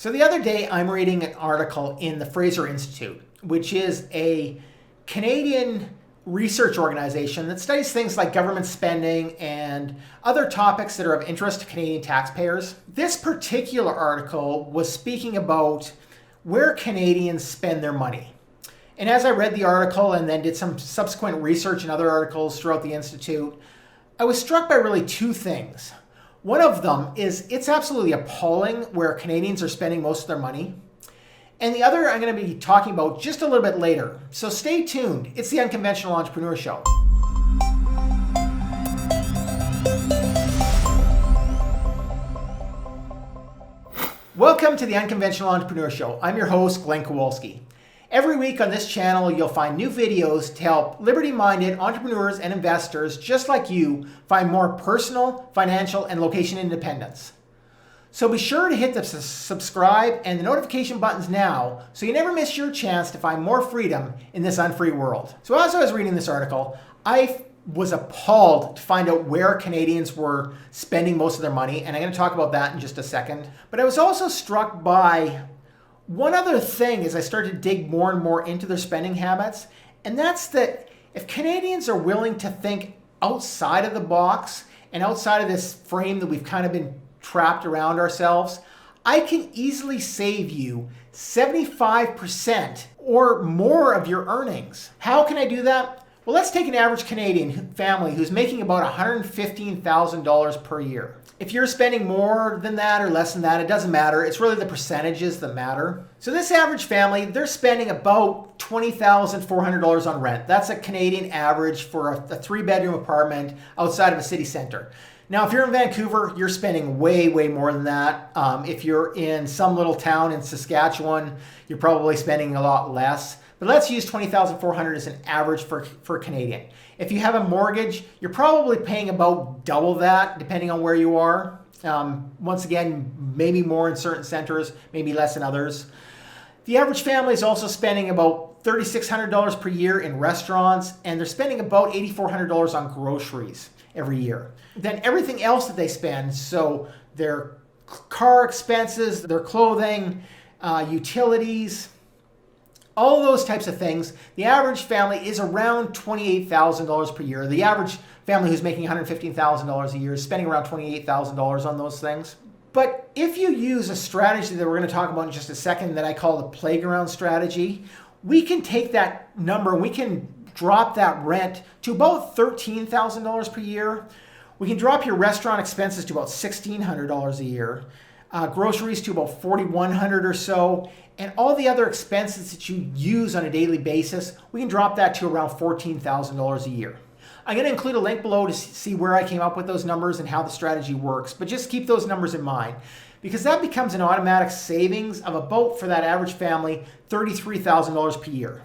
So the other day, I'm reading an article in the Fraser Institute, which is a Canadian research organization that studies things like government spending and other topics that are of interest to Canadian taxpayers. This particular article was speaking about where Canadians spend their money. And as I read the article and then did some subsequent research in other articles throughout the Institute, I was struck by really two things. One of them is it's absolutely appalling where Canadians are spending most of their money. And the other I'm going to be talking about just a little bit later. So stay tuned. It's the Unconventional Entrepreneur Show. Welcome to the Unconventional Entrepreneur Show. I'm your host, Glenn Kowalski. Every week on this channel, you'll find new videos to help liberty-minded entrepreneurs and investors just like you find more personal, financial, and location independence. So be sure to hit the subscribe and the notification buttons now so you never miss your chance to find more freedom in this unfree world. So as I was reading this article, I was appalled to find out where Canadians were spending most of their money, and I'm going to talk about that in just a second. But I was also struck by one other thing as I started to dig more and more into their spending habits, and that's that if Canadians are willing to think outside of the box and outside of this frame that we've kind of been trapped around ourselves, I can easily save you 75% or more of your earnings. How can I do that? Well, let's take an average Canadian family who's making about $115,000 per year. If you're spending more than that or less than that, it doesn't matter. It's really the percentages that matter. So this average family, they're spending about $20,400 on rent. That's a Canadian average for a 3-bedroom apartment outside of a city center. Now, if you're in Vancouver, you're spending way more than that. If you're in some little town in Saskatchewan, you're probably spending a lot less. But let's use $20,400 as an average for Canadian. If you have a mortgage, you're probably paying about double that, depending on where you are. Once again, maybe more in certain centers, maybe less in others. The average family is also spending about $3,600 per year in restaurants, and they're spending about $8,400 on groceries every year. Then everything else that they spend, so their car expenses, their clothing, utilities, all those types of things, the average family is around $28,000 per year. The average family who's making $115,000 a year is spending around $28,000 on those things. But if you use a strategy that we're going to talk about in just a second that I call the playground strategy, we can take that number and we can drop that rent to about $13,000 per year. We can drop your restaurant expenses to about $1,600 a year. Groceries to about $4,100 or so, and all the other expenses that you use on a daily basis, we can drop that to around $14,000 a year. I'm going to include a link below to see where I came up with those numbers and how the strategy works, but just keep those numbers in mind because that becomes an automatic savings of about, for that average family, $33,000 per year.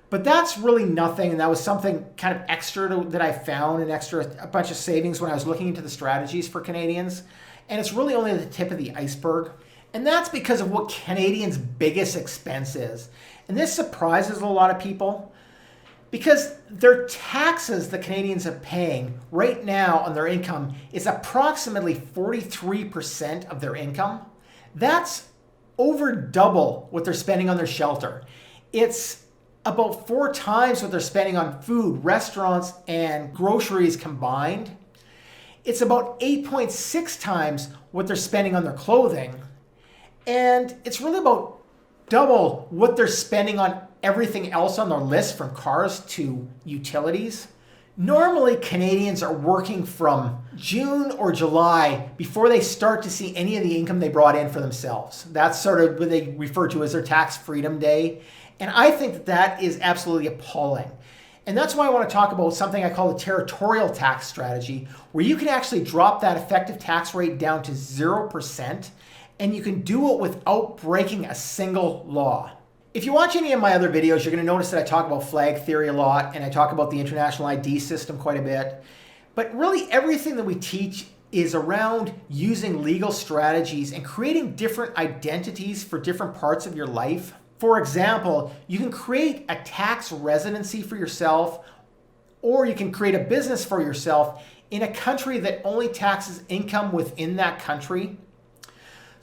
But that's really nothing, and that was something kind of extra that I found, a bunch of savings when I was looking into the strategies for Canadians. And it's really only the tip of the iceberg. And that's because of what Canadians' biggest expense is. And this surprises a lot of people because their taxes that Canadians are paying right now on their income is approximately 43% of their income. That's over double what they're spending on their shelter. It's about 4 times what they're spending on food, restaurants, and groceries combined. It's about 8.6 times what they're spending on their clothing. And it's really about double what they're spending on everything else on their list, from cars to utilities. Normally, Canadians are working from June or July before they start to see any of the income they brought in for themselves. That's sort of what they refer to as their tax freedom day. And I think that is absolutely appalling. And that's why I want to talk about something I call the territorial tax strategy, where you can actually drop that effective tax rate down to 0%, and you can do it without breaking a single law. If you watch any of my other videos, you're going to notice that I talk about flag theory a lot, and I talk about the international ID system quite a bit. But really everything that we teach is around using legal strategies and creating different identities for different parts of your life. For example, you can create a tax residency for yourself, or you can create a business for yourself in a country that only taxes income within that country.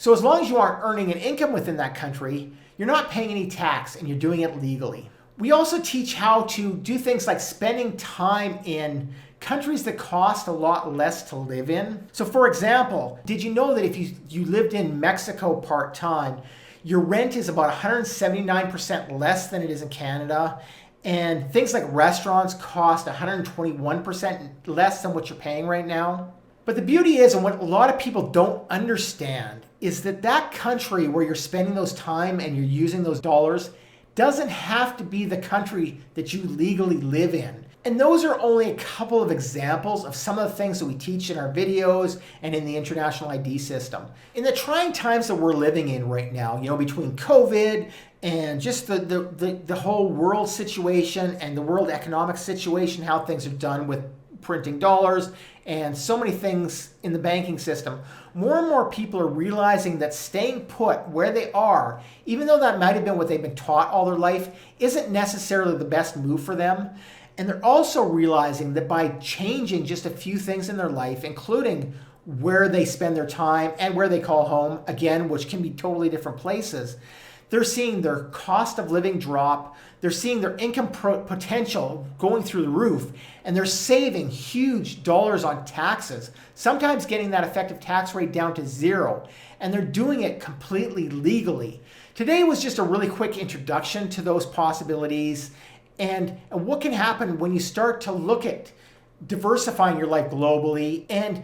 So as long as you aren't earning an income within that country, you're not paying any tax and you're doing it legally. We also teach how to do things like spending time in countries that cost a lot less to live in. So for example, did you know that if you lived in Mexico part-time, your rent is about 179% less than it is in Canada, and things like restaurants cost 121% less than what you're paying right now? But the beauty is, and what a lot of people don't understand, is that that country where you're spending those time and you're using those dollars doesn't have to be the country that you legally live in. And those are only a couple of examples of some of the things that we teach in our videos and in the international ID system. In the trying times that we're living in right now, between COVID and just the whole world situation and the world economic situation, how things are done with printing dollars and so many things in the banking system, more and more people are realizing that staying put where they are, even though that might have been what they've been taught all their life, isn't necessarily the best move for them. And they're also realizing that by changing just a few things in their life, including where they spend their time and where they call home, again, which can be totally different places, they're seeing their cost of living drop, they're seeing their income potential going through the roof, and they're saving huge dollars on taxes, sometimes getting that effective tax rate down to 0, and they're doing it completely legally. Today was just a really quick introduction to those possibilities and what can happen when you start to look at diversifying your life globally and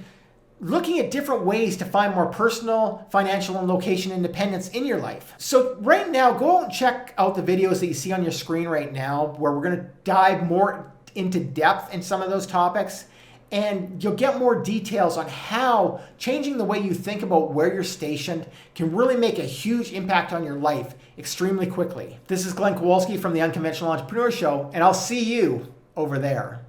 looking at different ways to find more personal, financial, and location independence in your life. So right now, go out and check out the videos that you see on your screen right now, where we're going to dive more into depth in some of those topics. And you'll get more details on how changing the way you think about where you're stationed can really make a huge impact on your life extremely quickly. This is Glenn Kowalski from the Unconventional Entrepreneur Show, and I'll see you over there.